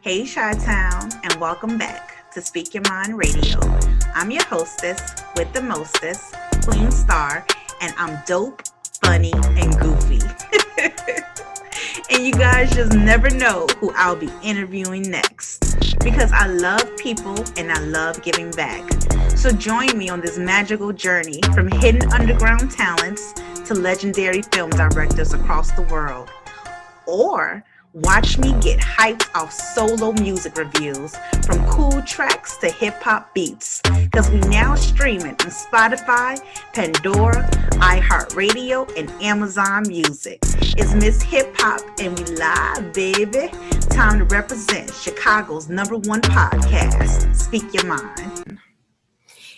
Hey, Chi-Town, and welcome back to Speak Your Mind Radio. I'm your hostess with the mostest, Queen Star, and I'm dope, funny, and goofy. And you guys just never know who I'll be interviewing next because I love people and I love giving back. So join me on this magical journey from hidden underground talents to legendary film directors across the world. Or watch me get hyped off solo music reviews from cool tracks to hip hop beats. Because we now stream it on Spotify, Pandora, iHeartRadio, and Amazon Music. It's Miss Hip Hop and we live, baby. Time to represent Chicago's #1 podcast, Speak Your Mind.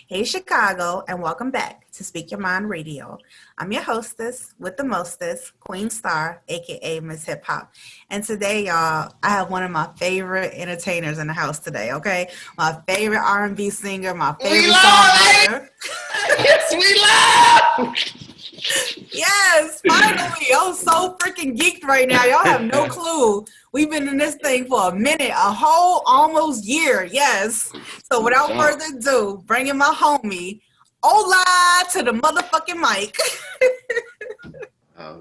Hey, Chicago, and welcome back to Speak Your Mind Radio. I'm your hostess with the mostest, Queen Star, aka Miss Hip Hop. And today, y'all, I have one of my favorite entertainers in the house today, okay? My favorite R&B singer, my favorite songwriter. Yes, we love! Yes, finally. I'm so freaking geeked right now. Y'all have no clue. We've been in this thing for a minute, a whole almost year. Yes. So without further ado, bringing my homie, Ola, to the motherfucking mic.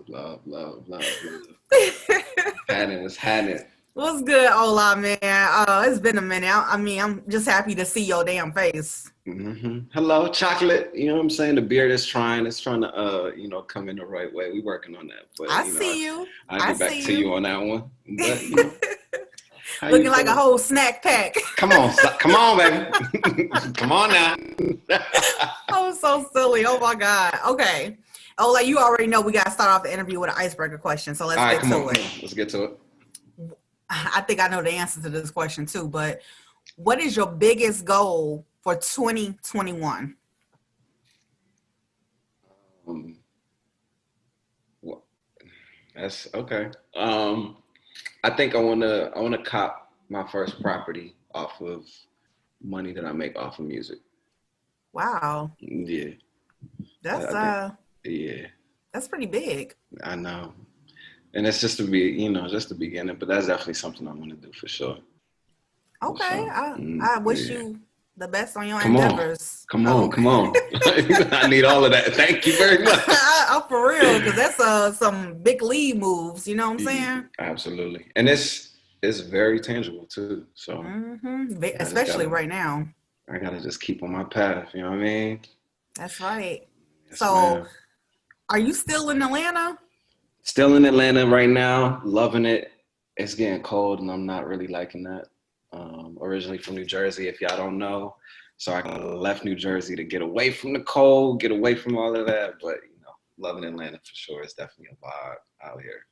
Love. Had it. What's good, Ola, man? It's been a minute. I'm just happy to see your damn face. Mm-hmm. Hello, chocolate. You know what I'm saying? The beard is trying to, come in the right way. We're working on that. But, I see you. I'll get back to you on that one. But, looking like a whole snack pack. Come on, baby. Come on now. I'm so silly. Oh, my God. Okay. Ola, you already know we got to start off the interview with an icebreaker question. So let's get to it. Let's get to it. I think I know the answer to this question, too. But what is your biggest goal for 2021? That's okay. I think I wanna cop my first property off of money that I make off of music. Wow. Yeah. That's pretty big. I know. And it's just just the beginning, but that's definitely something I want to do for sure. Okay. I wish you the best on your Come endeavors. Come on. I need all of that. Thank you very much. I'm for real, because that's some big lead moves. You know what I'm saying? Absolutely. And it's very tangible too. So especially right now. I gotta just keep on my path. You know what I mean? That's right. Yes, so, ma'am. Are you still in Atlanta? Still in Atlanta right now, loving it. It's getting cold and I'm not really liking that. Originally from New Jersey, if y'all don't know. So I left New Jersey to get away from the cold, get away from all of that. But, loving Atlanta for sure. It's definitely a vibe out here.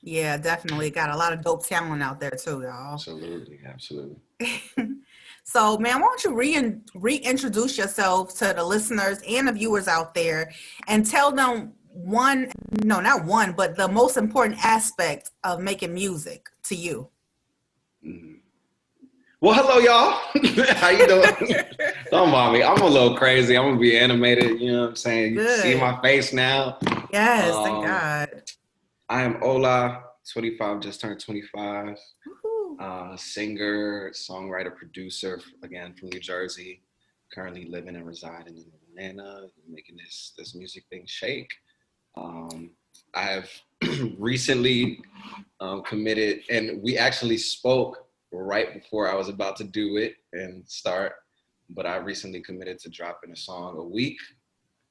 Yeah, definitely. Got a lot of dope talent out there too, y'all. Absolutely. So, man, why don't you reintroduce yourself to the listeners and the viewers out there and tell them but the most important aspect of making music to you. Mm-hmm. Well, hello, y'all. How you doing? Don't mind me. I'm a little crazy. I'm going to be animated. You know what I'm saying? You see my face now. Yes, thank God. I am Ola, 25, just turned 25. Singer, songwriter, producer, again, from New Jersey. Currently living and residing in Atlanta, making this music thing shake. I have recently committed, and we actually spoke right before I was about to do it and start, but I recently committed to dropping a song a week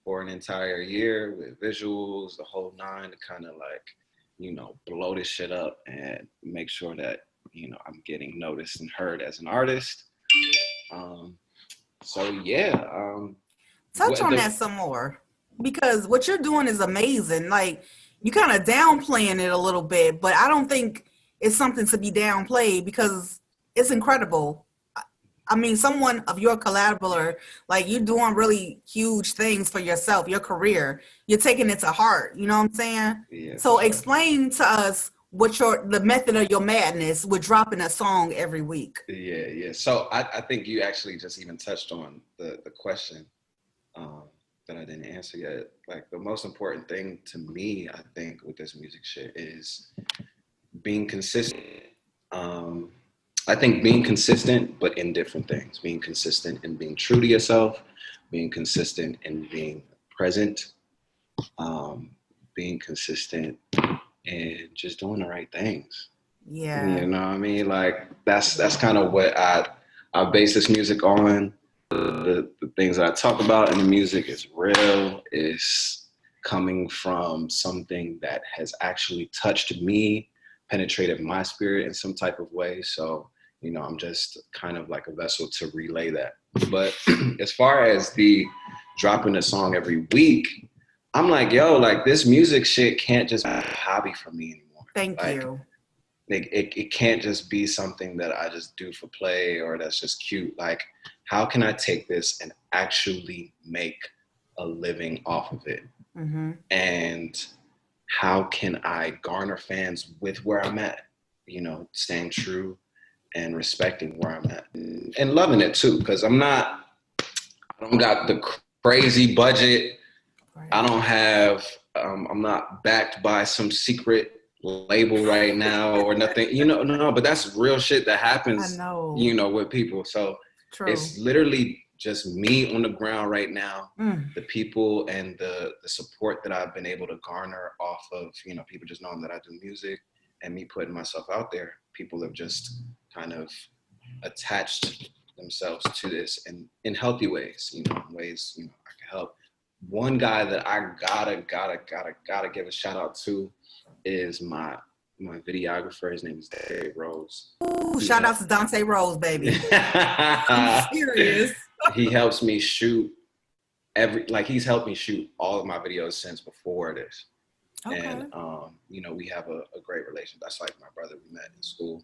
for an entire year with visuals, the whole nine, to kind of blow this shit up and make sure that, I'm getting noticed and heard as an artist. Touch on that some more, because what you're doing is amazing. Like, you kind of downplaying it a little bit, but I don't think it's something to be downplayed because it's incredible. I mean, someone of your caliber, like, you're doing really huge things for yourself, your career. You're taking it to heart. You know what I'm saying? Yeah, so explain to us what the method of your madness with dropping a song every week. Yeah. So I think you actually just even touched on the question that I didn't answer yet. Like, the most important thing to me, I think, with this music shit is being consistent. I think being consistent, but in different things. Being consistent in being true to yourself, being consistent in being present, being consistent in just doing the right things. Yeah. You know what I mean? Like that's kind of what I base this music on. The things that I talk about in the music is real, is coming from something that has actually touched me, penetrated my spirit in some type of way. So, I'm just kind of like a vessel to relay that. But as far as the dropping a song every week, I'm like, yo, like this music shit can't just be a hobby for me anymore. Thank you. It can't just be something that I just do for play or that's just cute. Like, how can I take this and actually make a living off of it? Mm-hmm. And how can I garner fans with where I'm at? Staying true and respecting where I'm at and loving it too. Because I don't got the crazy budget. Right. I don't have, I'm not backed by some secret label right now or nothing, no, but that's real shit that happens, I know. With people. So True. It's literally just me on the ground right now, the people and the support that I've been able to garner off of, people just knowing that I do music and me putting myself out there. People have just kind of attached themselves to this in healthy ways, ways, I can help. One guy that I gotta give a shout out to is my videographer. His name is Dante Rose. Ooh, shout out to Dante Rose, baby. I'm serious. He helps me shoot he's helped me shoot all of my videos since before this. Okay. And we have a great relationship. That's like my brother. We met in school.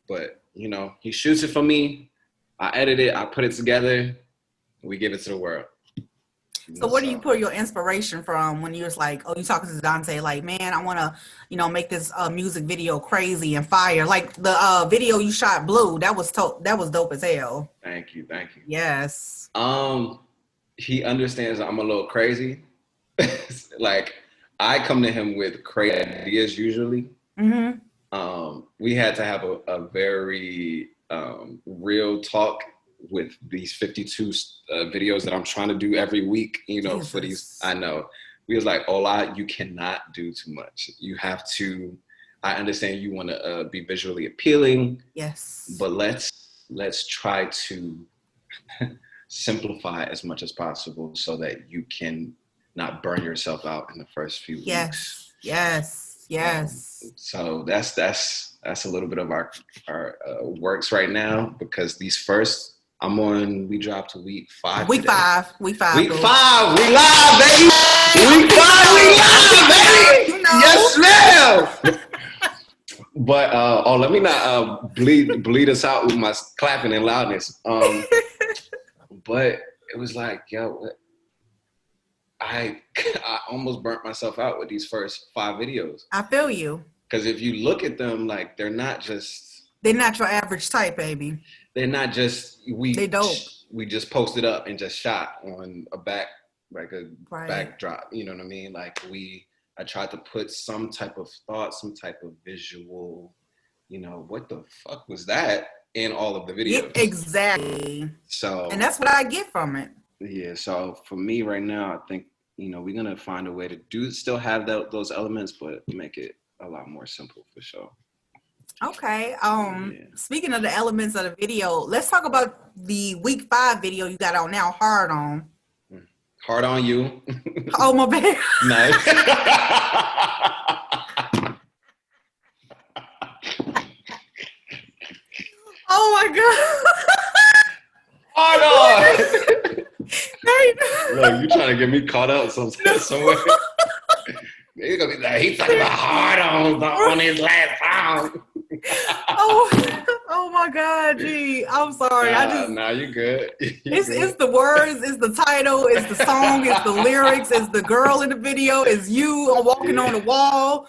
But he shoots it for me. I edit it. I put it together. We give it to the world. So where do you pull your inspiration from when you're like, oh, you talking to Dante, like, man, I want to, make this music video crazy and fire. Like the video you shot Blue, that was dope as hell. Thank you. Yes. He understands I'm a little crazy. Like I come to him with crazy ideas usually. Mm-hmm. We had to have a very real talk with these 52 videos that I'm trying to do every week, Jesus. For these, I know. We was like, Ola, you cannot do too much. You have to, I understand you want to be visually appealing. Yes. But let's try to simplify as much as possible so that you can not burn yourself out in the first few weeks. Yes. So that's a little bit of our works right now, because these first, we dropped to week 5. Week today. 5. Week 5, we live, baby. Week 5, we live, baby. Yes, ma'am. But let me not bleed us out with my clapping and loudness. But it was like, yo, I almost burnt myself out with these first 5 videos. I feel you. Because if you look at them, like they're not your average type, baby. They're not just they dope. We just posted up and just shot on a backdrop. You know what I mean? Like I tried to put some type of thought, some type of visual, what the fuck was that in all of the videos? Yeah, exactly. So, and that's what I get from it. Yeah. So for me right now, I think, we're going to find a way to still have those elements, but make it a lot more simple for sure. Okay. Speaking of the elements of the video, let's talk about the week 5 video you got out now, Hard On. Hard On You. Oh, my bad. Nice. Oh my God. Hard On. Look, you trying to get me caught up somewhere. He's gonna be like, he's talking about Hard On his last song. Oh my God, gee, I'm sorry. Nah, you good. It's the words, it's the title, it's the song, it's the lyrics, it's the girl in the video, it's you walking on the wall,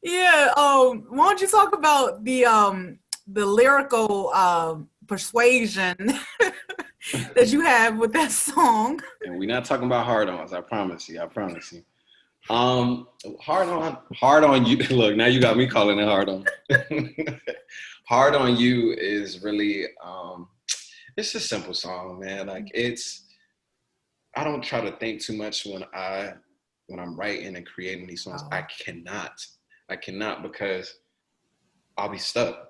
Yeah. Why don't you talk about the lyrical persuasion that you have with that song? And we're not talking about hard-ons, I promise you. Hard on you. Look, now you got me calling it hard on. Hard on you is really, it's a simple song, man. Like I don't try to think too much when I'm writing and creating these songs. Oh. I cannot because I'll be stuck.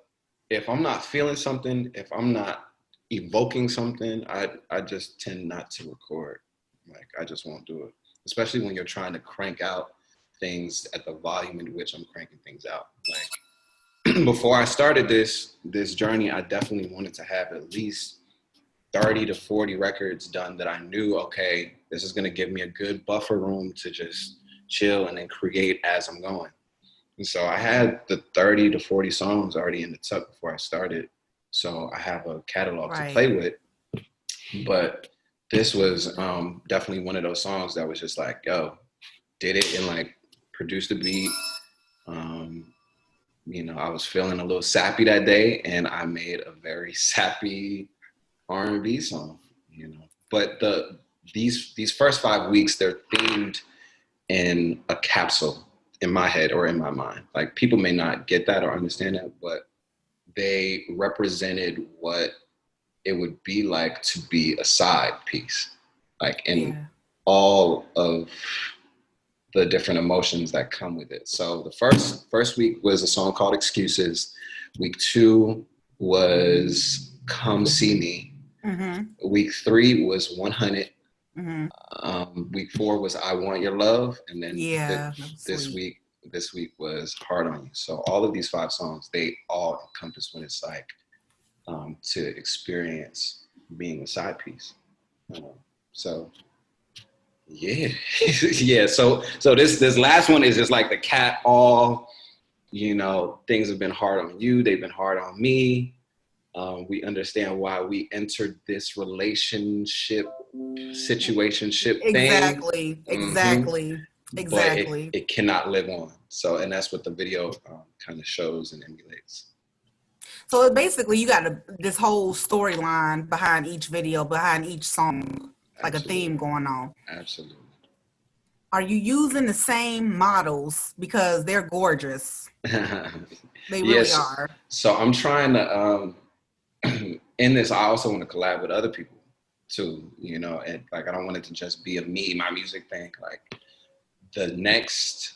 If I'm not feeling something, if I'm not evoking something, I just tend not to record. Like I just won't do it. Especially when you're trying to crank out things at the volume in which I'm cranking things out. Like before I started this journey, I definitely wanted to have at least 30 to 40 records done that I knew, okay, this is gonna give me a good buffer room to just chill and then create as I'm going. And so I had the 30 to 40 songs already in the tuck before I started. So I have a catalog to play with. But this was definitely one of those songs that was just like, yo, did it and like produced the beat. I was feeling a little sappy that day and I made a very sappy R&B song, But these first 5 weeks, they're themed in a capsule in my head or in my mind. Like people may not get that or understand that, but they represented what it would be like to be a side piece, like in all of the different emotions that come with it. So the first week was a song called Excuses. Week 2 was Come See Me. Mm-hmm. Week 3 was 100. Mm-hmm. Week 4 was I Want Your Love. And then this week was Hard on You. So all of these 5 songs, they all encompass what it's like to experience being a side piece. So yeah. Yeah. So this last one is just like the cat all, things have been hard on you. They've been hard on me. We understand why we entered this situationship thing. Exactly. But it cannot live on. So, and that's what the video kind of shows and emulates. So basically, you got this whole storyline behind each video, behind each song, like a theme going on. Absolutely. Are you using the same models because they're gorgeous? They really are. So I'm trying to, in this, I also want to collab with other people too, and like, I don't want it to just be my music thing. Like the next,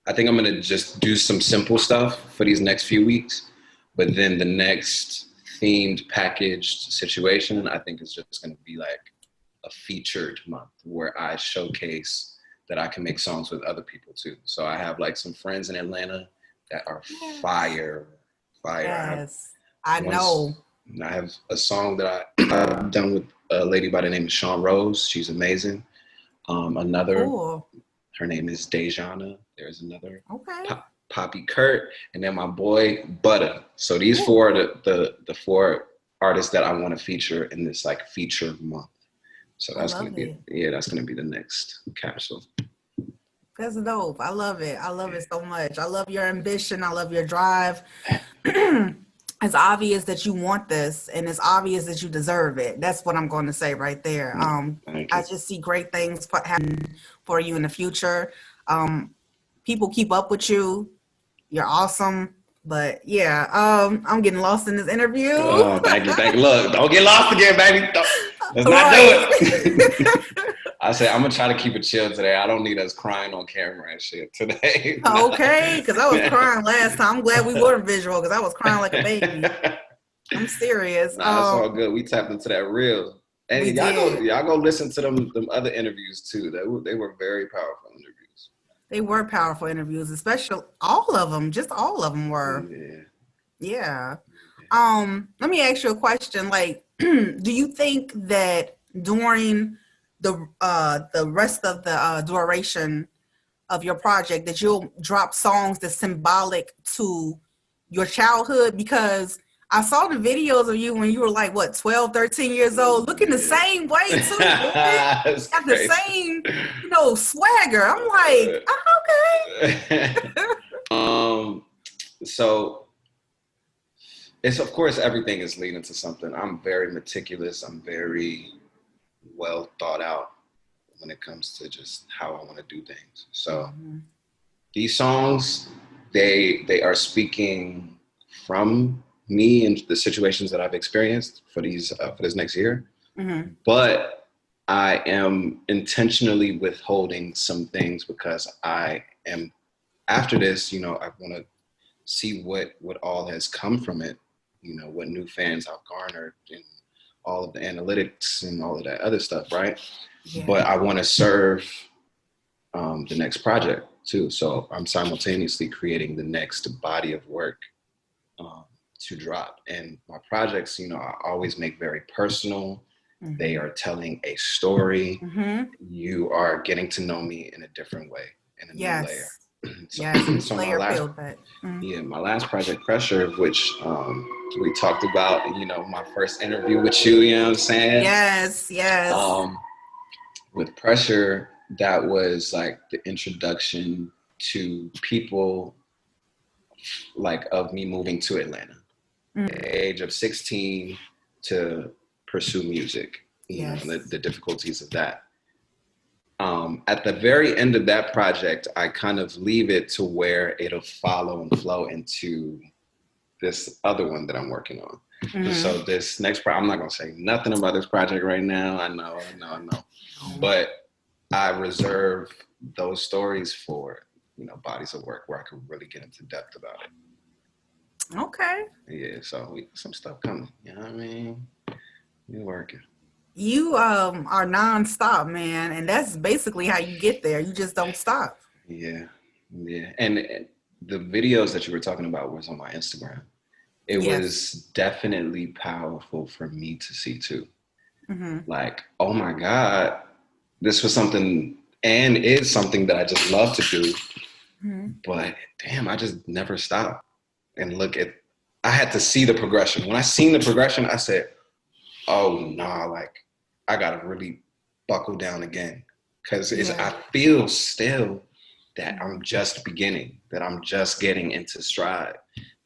I think I'm going to just do some simple stuff for these next few weeks, but then the next themed packaged situation, I think is just going to be like a featured month where I showcase that I can make songs with other people too. So I have like some friends in Atlanta that are fire. Yes, I know. I have a song that I've done with a lady by the name of Sean Rose. She's amazing. Cool. Her name is Dejana. There's another. Okay. Poppy Kurt, and then my boy Butter. So these four are the 4 artists that I want to feature in this like feature month. So that's gonna be the next capsule. That's dope. I love it. I love it so much. I love your ambition. I love your drive. It's obvious that you want this, and it's obvious that you deserve it. That's what I'm going to say right there. I just see great things happen for you in the future. People keep up with you. You're awesome. But yeah, I'm getting lost in this interview. Oh, thank you. Look, don't get lost again, baby. Let's not do it. I said, I'm going to try to keep it chill today. I don't need us crying on camera and shit today. Okay, because I was crying last time. I'm glad we were visual because I was crying like a baby. I'm serious. Nah, it's all good. We tapped into that real. And y'all go listen to them other interviews too. They were very powerful interviews. They were powerful interviews, especially all of them. Just all of them were. Yeah. Let me ask you a question. Like, do you think that during the rest of the duration of your project that you'll drop songs that's symbolic to your childhood? Because I saw the videos of you when you were like, 12, 13 years old, looking the same way too. Got the same, swagger. I'm like, okay. So it's, of course, everything is leading to something. I'm very meticulous. I'm very well thought out when it comes to just how I want to do things. So these songs, they are speaking from me and the situations that I've experienced for this next year. But I am intentionally withholding some things because I am, after this, I want to see what all has come from it, what new fans I've garnered and all of the analytics and all of that other stuff, right? Yeah. But I want to serve the next project too. So I'm simultaneously creating the next body of work to drop. And my projects, I always make very personal. They are telling a story. You are getting to know me in a different way, in a new layer. So my last project, Pressure, which we talked about, my first interview with you, you know what I'm saying? Yes. With Pressure, that was like the introduction to people like of me moving to Atlanta at the age of 16 to pursue music, you know, the difficulties of that. At the very end of that project, I kind of leave it to where it'll follow and flow into this other one that I'm working on. So this next I'm not going to say nothing about this project right now. I know. But I reserve those stories for, bodies of work where I can really get into depth about it. Okay. Yeah, so some stuff coming. You know what I mean? We're working. You are nonstop, man, and that's basically how you get there. You just don't stop. Yeah. And the videos that you were talking about was on my Instagram. It was definitely powerful for me to see too. Like, oh my God, this was something and is something that I just love to do. But damn, I just never stopped and I had to see the progression. When I seen the progression, I said, oh nah, like I gotta really buckle down again. Cause I feel still that I'm just beginning, that I'm just getting into stride,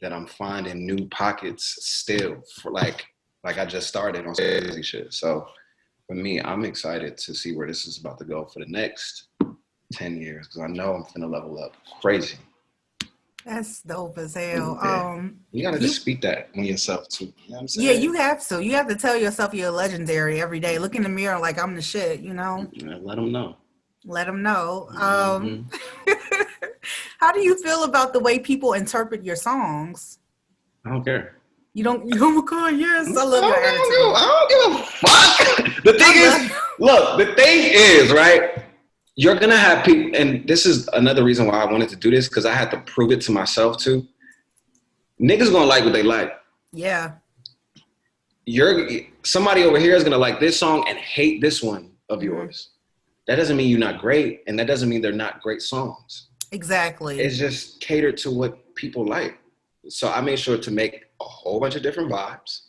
that I'm finding new pockets still for like I just started on crazy shit. So for me, I'm excited to see where this is about to go for the next 10 years. Cause I know I'm finna level up crazy. That's dope as hell. Yeah. You gotta just speak that on yourself too. You know what I'm saying? Yeah, you have to. You have to tell yourself you're legendary every day. Look in the mirror like I'm the shit, Let them know. Let them know. How do you feel about the way people interpret your songs? I don't care. You don't? Oh my God, yes, I love your attitude. I don't give a fuck. The thing is, right? You're going to have people, and this is another reason why I wanted to do this, because I had to prove it to myself too. Niggas going to like what they like. Yeah. Somebody over here is going to like this song and hate this one of yours. That doesn't mean you're not great, and that doesn't mean they're not great songs. Exactly. It's just catered to what people like. So I made sure to make a whole bunch of different vibes.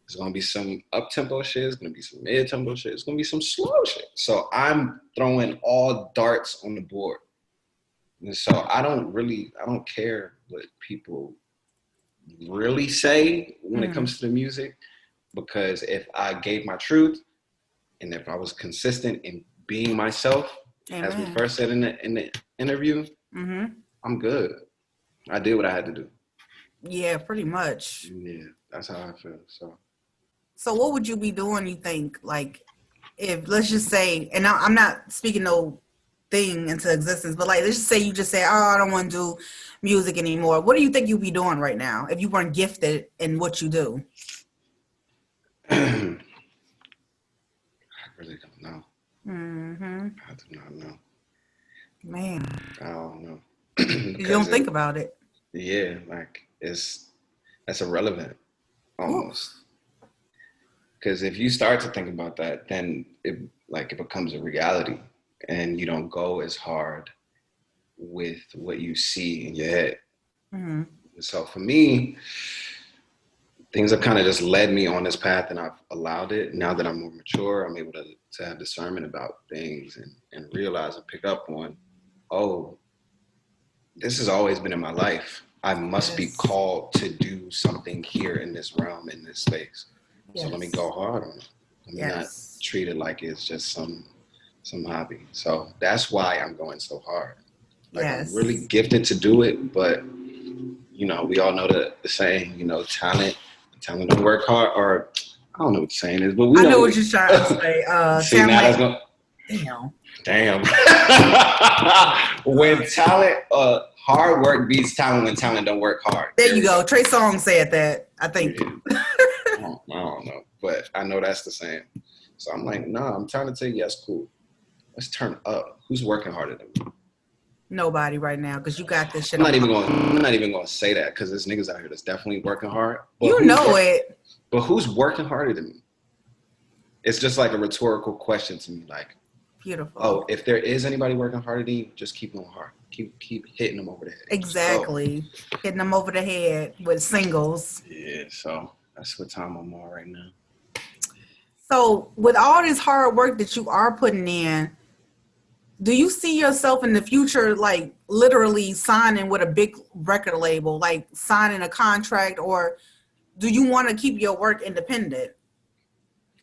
There's going to be some up-tempo shit. There's going to be some mid-tempo shit. There's going to be some slow shit. So I'm throwing all darts on the board. And so I don't care what people really say when it comes to the music, because if I gave my truth and if I was consistent in being myself, as we first said in the interview, I'm good. I did what I had to do. Yeah, pretty much. Yeah, that's how I feel. So what would you be doing, you think, like, if, let's just say, and I'm not speaking no thing into existence, but like, let's just say you just say, oh, I don't want to do music anymore. What do you think you'd be doing right now if you weren't gifted in what you do? I really don't know. I do not know. Man. I don't know. You don't think about it. Yeah, like that's irrelevant almost. Because if you start to think about that, then it becomes a reality, and you don't go as hard with what you see in your head. So for me, things have kind of just led me on this path, and I've allowed it. Now that I'm more mature, I'm able to have discernment about things and realize and pick up on, oh, this has always been in my life. I must be called to do something here in this realm, in this space. So let me go hard on it. Let me not treat it like it's just some some hobby. So that's why I'm going so hard. Like I'm Yes. really gifted to do it, but we all know the saying, talent don't work hard, or I don't know what the saying is, but we I know. know what you're trying to say. See, now that's Talent. going. Damn. When talent, hard work beats talent when talent don't work hard. There you go. Trey Songz said that, I think. Yeah. I don't know, but I know that's the saying. So I'm like, nah, I'm trying to tell you, yes, cool. Let's turn up. Who's working harder than me? Nobody right now, because you got this shit. I'm not even going to say that, because there's niggas out here that's definitely working hard. But it. But who's working harder than me? It's just like a rhetorical question to me. Like, beautiful. Oh, if there is anybody working harder than you, just keep going hard. Keep hitting them over the head. Exactly. Hitting them over the head with singles. Yeah, so that's what time I'm on right now. So with all this hard work that you are putting in, do you see yourself in the future, like literally signing with a big record label, like signing a contract, or do you want to keep your work independent?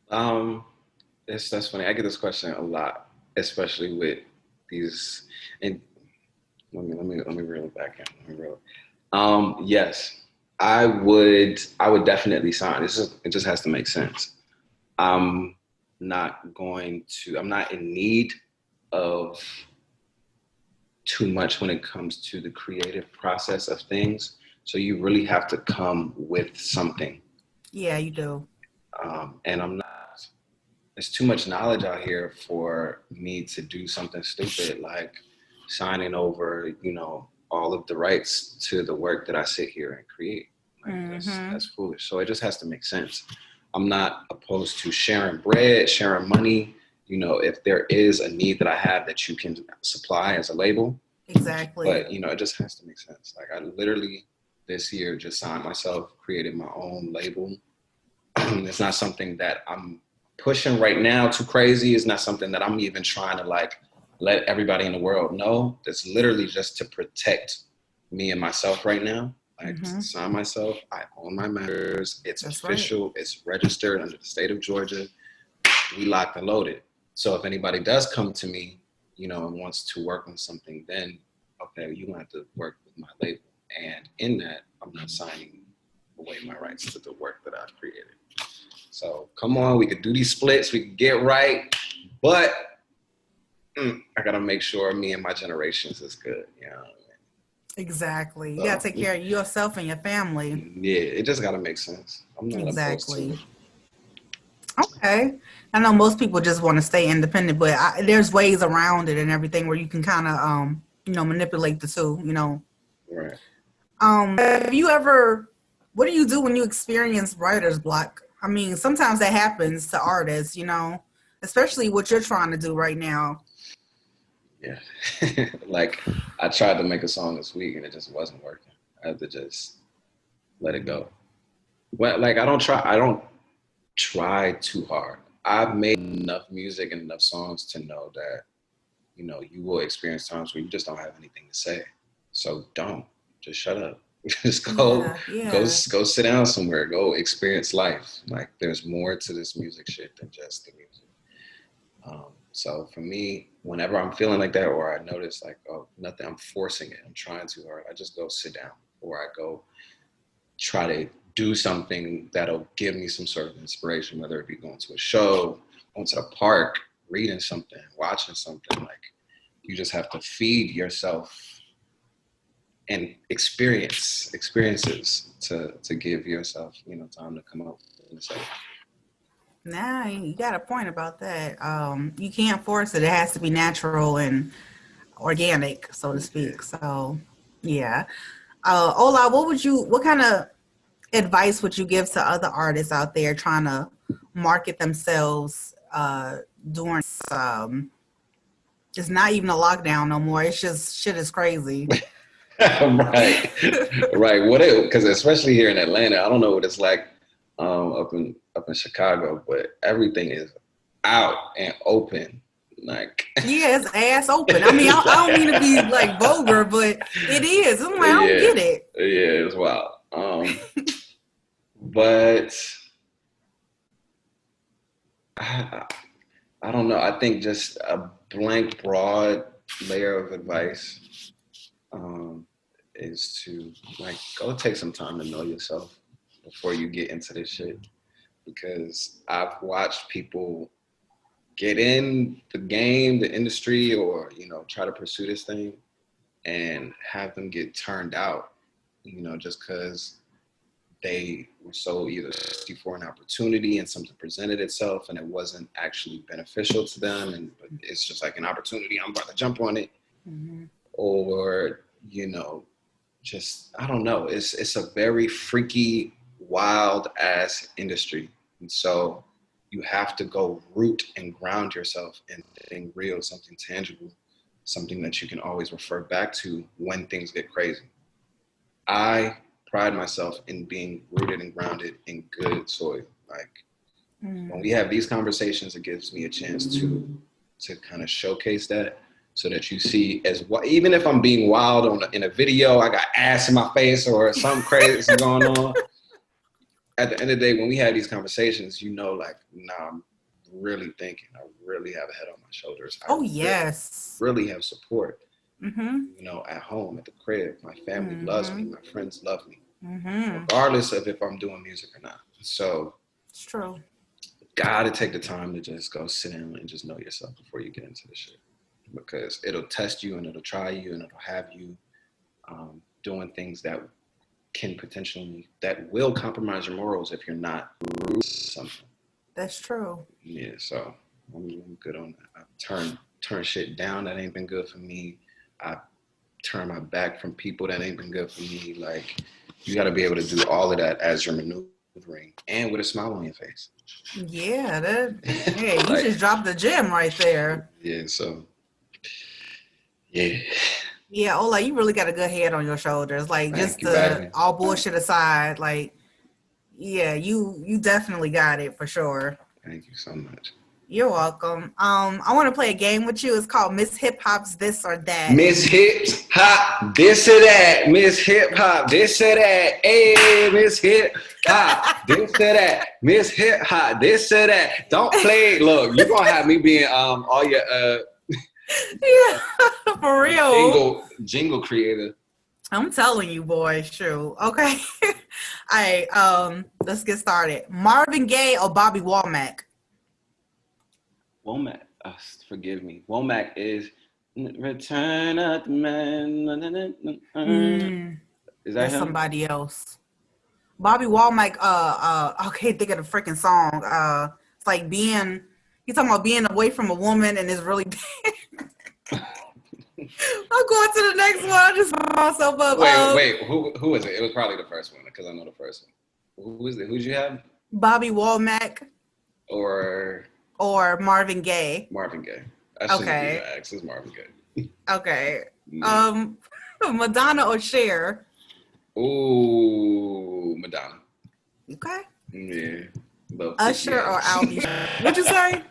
That's funny. I get this question a lot, especially with these. And let me reel it back in. Yes, I would definitely sign. It just has to make sense. I'm not in need of too much when it comes to the creative process of things. So you really have to come with something. Yeah, you do. And I'm not. There's too much knowledge out here for me to do something stupid like signing over, all of the rights to the work that I sit here and create. Like that's foolish. So it just has to make sense. I'm not opposed to sharing bread, sharing money. If there is a need that I have that you can supply as a label. Exactly. But, it just has to make sense. Like I literally this year just signed myself, created my own label. It's not something that I'm pushing right now too crazy. It's not something that I'm even trying to like let everybody in the world know. It's literally just to protect me and myself right now. Like sign myself. I own my masters. It's official. Right. It's registered under the state of Georgia. We locked and loaded. So if anybody does come to me, and wants to work on something, then okay, you have to work with my label. And in that, I'm not signing away my rights to the work that I've created. So come on, we could do these splits, we could get right, but I gotta make sure me and my generations is good. Exactly. You gotta take care of yourself and your family. Yeah, it just gotta make sense. I'm not opposed to it. Okay. I know most people just want to stay independent, but there's ways around it and everything where you can kind of, manipulate the two, Right. Have you ever, what do you do when you experience writer's block? I mean, sometimes that happens to artists, especially what you're trying to do right now. Yeah. Like I tried to make a song this week and it just wasn't working. I had to just let it go. Well, like I don't try too hard. I've made enough music and enough songs to know that, you will experience times where you just don't have anything to say. So just shut up. Just go sit down somewhere. Go experience life. Like there's more to this music shit than just the music. So for me, whenever I'm feeling like that, or I notice like, oh, nothing, I'm forcing it. I'm trying too hard. I just go sit down, or I go try to do something that'll give me some sort of inspiration, whether it be going to a show, going to the park, reading something, watching something. Like you just have to feed yourself and experiences to give yourself, time to come up with yourself. Nah, you got a point about that. You can't force it. It has to be natural and organic, so to speak. So, yeah. Ola, what kind of advice would you give to other artists out there trying to market themselves during it's not even a lockdown no more. It's just shit is crazy. Right. Because especially here in Atlanta, I don't know what it's like up in Chicago, but everything is out and open. Like yeah, it's ass open. I mean, I don't mean to be like vulgar, but it is. I'm like, I don't get it. Yeah, it's wild. But I don't know. I think just a blank, broad layer of advice is to like go take some time to know yourself before you get into this shit. Because I've watched people get in the game, the industry, or try to pursue this thing, and have them get turned out. Just because they were so either searching for an opportunity and something presented itself and it wasn't actually beneficial to them, and it's just like an opportunity, I'm about to jump on it. Mm-hmm. Or just I don't know, it's a very freaky, wild ass industry, and so you have to go root and ground yourself in something real, something tangible, something that you can always refer back to when things get crazy. I pride myself in being rooted and grounded in good soil. Like when we have these conversations, it gives me a chance to kind of showcase that, so that you see as well. Even if I'm being wild in a video, I got ass in my face or something crazy going on. At the end of the day, when we have these conversations, like, nah, I'm really thinking. I really have a head on my shoulders. Yes. Really have support. Mm-hmm. At home, at the crib, my family loves me, my friends love me, regardless of if I'm doing music or not. So it's true. Gotta take the time to just go sit down and just know yourself before you get into the shit, because it'll test you and it'll try you and it'll have you doing things that will compromise your morals if you're not something. That's true. Yeah, so I'm good on that. I turn shit down that ain't been good for me. I turn my back from people that ain't been good for me. Like, you got to be able to do all of that as you're maneuvering and with a smile on your face. Yeah, you like, just dropped the gem right there. Yeah, so, yeah. Yeah, Ola, you really got a good head on your shoulders. Like, all bullshit aside, like, yeah, you definitely got it for sure. Thank you so much. You're welcome. I want to play a game with you. It's called Miss Hip Hop's This or That. Miss Hip Hop, this or that. Miss Hip Hop, this or that. Hey, Miss Hip Hop, this or that. Miss Hip Hop, this or that. Don't play. Look, you're gonna have me being all your yeah, for real. Jingle creator. I'm telling you, boy. True. Okay. All right. Let's get started. Marvin Gaye or Bobby Womack? Womack, forgive me. Womack is Return of the Man. Is that him? Somebody else. Bobby Womack, I can't think of the freaking song. It's like he's talking about being away from a woman and it's really bad. I'm going to the next one. I just put myself up. Wait, who is it? It was probably the first one, because I know the first one. Who is it? Who'd you have? Bobby Womack. Or Marvin Gaye. Marvin Gaye. Okay. It's Marvin Gaye. Okay. Madonna or Cher? Ooh, Madonna. Okay. Yeah. Usher or Albie? What'd you say?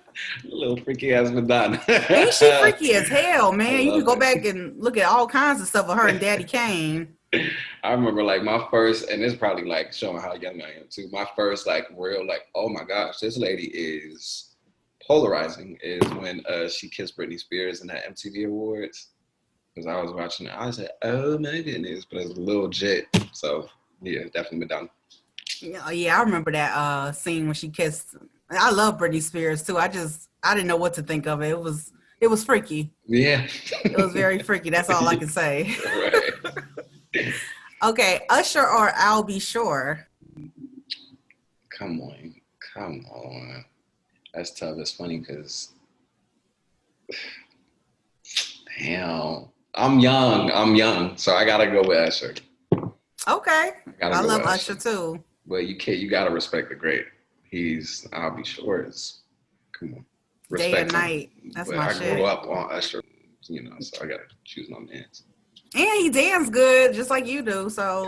A little freaky ass Madonna. Ain't she freaky as hell, man? You can go back and look at all kinds of stuff with her and Daddy Kane. I remember like my first, and it's probably like showing how young I am too. My first like real like, oh my gosh, this lady is polarizing, is when she kissed Britney Spears in that MTV Awards. Because I was watching it, I was like, oh my goodness, but it was a little jet. So yeah, definitely Madonna. Yeah, I remember that scene when she kissed. I love Britney Spears too. I didn't know what to think of it. It was freaky. Yeah. It was very freaky. That's all I can say. Right. Okay, Usher or Albie Shore? Come on. That's tough. It's funny because, damn, I'm young, so I gotta go with Usher. Okay, I love Usher too. But you gotta respect the great. Albie Shore is, come on. Respect day and night. That's but my shit. I grew up on Usher, so I gotta choose my mans. And he danced good, just like you do. So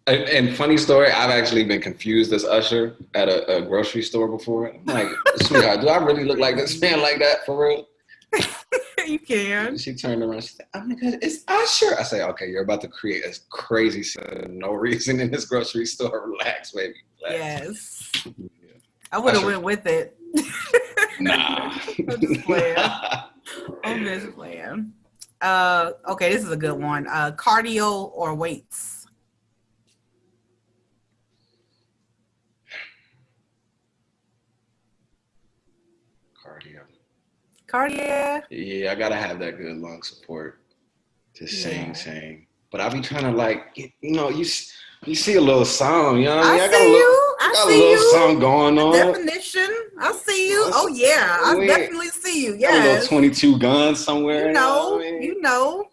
And funny story, I've actually been confused as Usher at a grocery store before. I'm like, sweetheart, do I really look like this man like that for real? You can. She turned around. She said, "Oh my God, it's Usher." I say, "Okay, you're about to create a crazy scene, no reason in this grocery store. Relax, baby. Relax." Yes. Yeah. I would have went with it. Nah. I'm just playing. I'm just playing. Okay, this is a good one. Cardio or weights? Cardio. Cardio. Yeah, I gotta have that good lung support to Yeah. sing. But I be trying to like, you see a little song, you know what I mean? I see you. I I got a see little you. song going The on. definition. I see you. Oh yeah, I definitely see you. Got a little Yes. 22 guns somewhere. You know. What I mean? You know.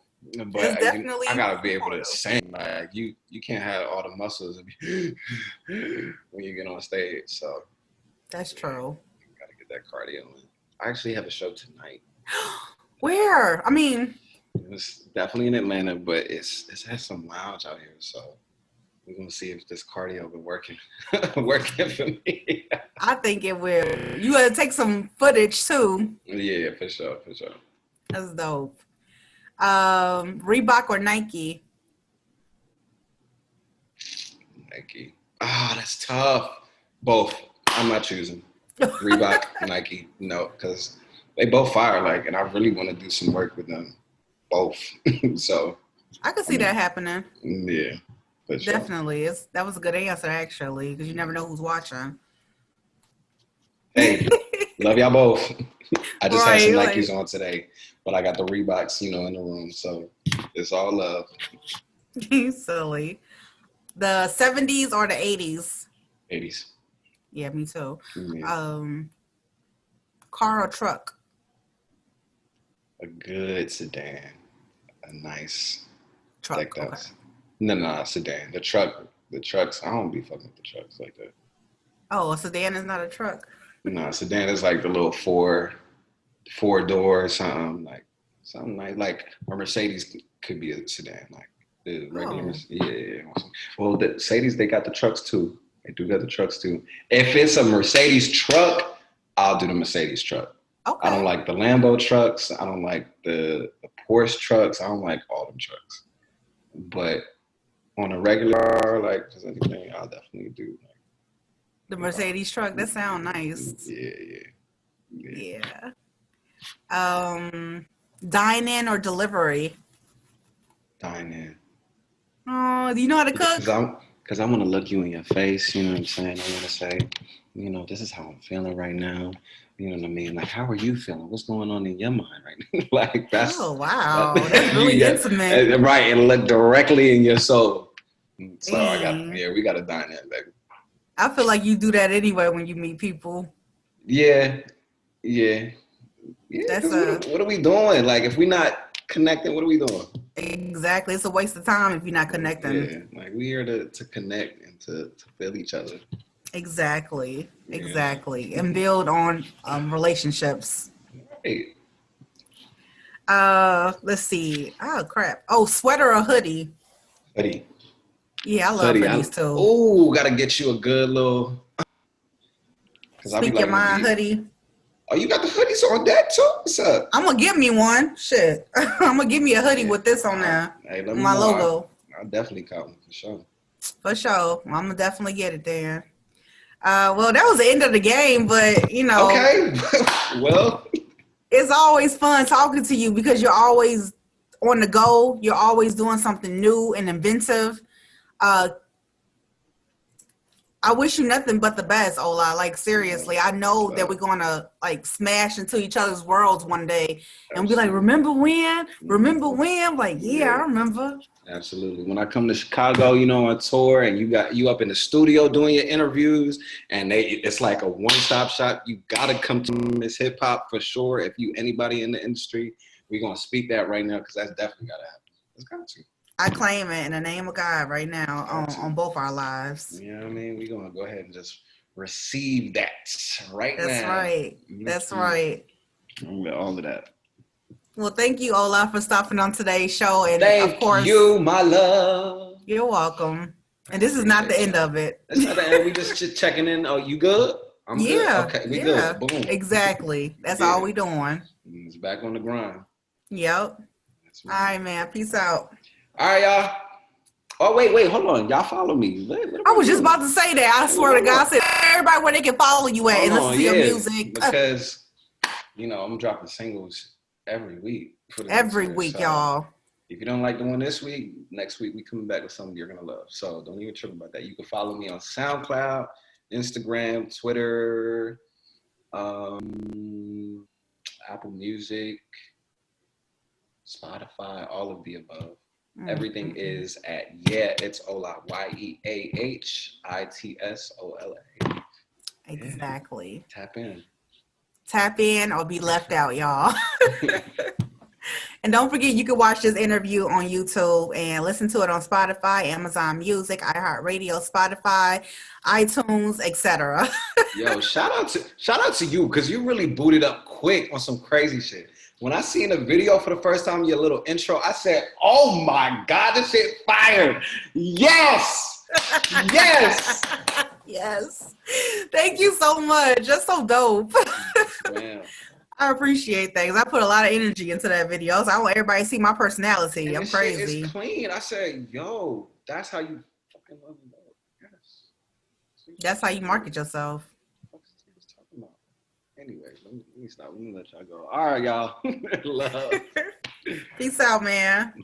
But It's definitely. I gotta be able to sing. Like you can't have all the muscles when you get on stage. So That's true. gotta get that cardio in. I actually have a show tonight. Where? I mean, It's definitely in Atlanta, but it has some lounge out here. So we're gonna see if this cardio been working for me. I think it will. You gotta take some footage too. Yeah, for sure. That's dope. Reebok or Nike? Nike. That's tough. Both. I'm not choosing. Reebok, Nike. No, because they both fire. Like, and I really want to do some work with them. Both. So. I could see that happening. Yeah. For sure. Definitely. That was a good answer actually, because you never know who's watching. Hey, love y'all both. I just had some Right. Nikes on today, but I got the Reeboks, in the room. So it's all love. You silly. The 70s or the 80s? 80s. Yeah, me too. Yeah. Car or truck? A good sedan. A nice Truck. Okay. No, sedan. The trucks, I don't be fucking with the trucks like that. Oh, a sedan is not a truck. No, sedan is like the little four door something like a Mercedes could be a sedan, like the regular. Yeah. Well, the Mercedes, they got the trucks too. They do got the trucks too. If it's a Mercedes truck, I'll do the Mercedes truck. Okay. I don't like the Lambo trucks. I don't like the Porsche trucks. I don't like all them trucks. But on a regular, like just anything, I'll definitely do. The Mercedes truck. That sounds nice. Yeah. Dine in or delivery? Dine in. Oh, do you know how to cook? Because I want to look you in your face. You know what I'm saying? I want to say, this is how I'm feeling right now. You know what I mean? Like, how are you feeling? What's going on in your mind right now? Like, that's. Oh, wow. That's really intimate. Right. And look directly in your soul. So Dang. we got to dine in, baby. I feel like you do that anyway when you meet people. Yeah. That's what are we doing? Like, if we're not connecting, what are we doing? Exactly. It's a waste of time if you're not connecting. Yeah. Like, we're here to connect and to feel each other. Exactly. And build on relationships. Right. Let's see. Oh crap. Oh, sweater or hoodie? Hoodie. Yeah, I love hoodies too. Oh, gotta get you a good little. Speak your mind hoodie. Oh, you got the hoodies on that too? What's up? I'm gonna give me one. Shit. I'm gonna give me a hoodie with this on there. Hey, let me my know. logo. I'll definitely call them for sure. For sure. I'm gonna definitely get it there. Well, that was the end of the game, but Okay. Well, it's always fun talking to you because you're always on the go. You're always doing something new and inventive. I wish you nothing but the best, Ola. Like, seriously, I know that we're going to, like, smash into each other's worlds one day and be like, remember when? Like, yeah, I remember. Absolutely. When I come to Chicago, on tour and you up in the studio doing your interviews and it's like a one-stop shop, you got to come to Miss Hip Hop for sure. If you anybody in the industry, we're going to speak that right now because that's definitely got to happen. It's got to. I claim it in the name of God right now on both our lives. You know what I mean? We're going to go ahead and just receive that right now. That's right. That's right. All of that. Well, thank you, Ola, for stopping on today's show. And of course, thank you, my love. You're welcome. And this is not the end of it. That's not the end. We just checking in. Oh, you good? I'm good. Okay, we good. Boom. Exactly. That's all we doing. It's back on the grind. Yep. All right, man. Peace out. All right, y'all. Oh, wait, hold on. Y'all follow me. I was just about to say that. I swear to God, I said everybody where they can follow you at and listen to your music. Because you know, I'm dropping singles every week for the next Every year. week, So y'all. if you don't like the one this week, next week we coming back with something you're gonna love. So don't even trip about that. You can follow me on SoundCloud, Instagram, Twitter, Apple Music, Spotify, all of the above. Everything is at it's Ola, YeahItsola. Exactly. Yeah, tap in. Tap in or be left out, y'all. And don't forget, you can watch this interview on YouTube and listen to it on Spotify, Amazon Music, iHeartRadio, Spotify, iTunes, etc. Yo, shout out to you, because you really booted up quick on some crazy shit. When I seen the video for the first time, your little intro, I said, "Oh my God, this shit fire!" Yes, yes. Yes. Thank you so much. That's so dope. Man. I appreciate things. I put a lot of energy into that video, so I want everybody to see my personality. And I'm the shit is crazy. clean. I said, "Yo, that's how you fucking love me." Yes. That's how you market yourself. What the fuck is this talking about? Anyway, let me stop. Let me let y'all go. All right, y'all. Love. Peace out, man.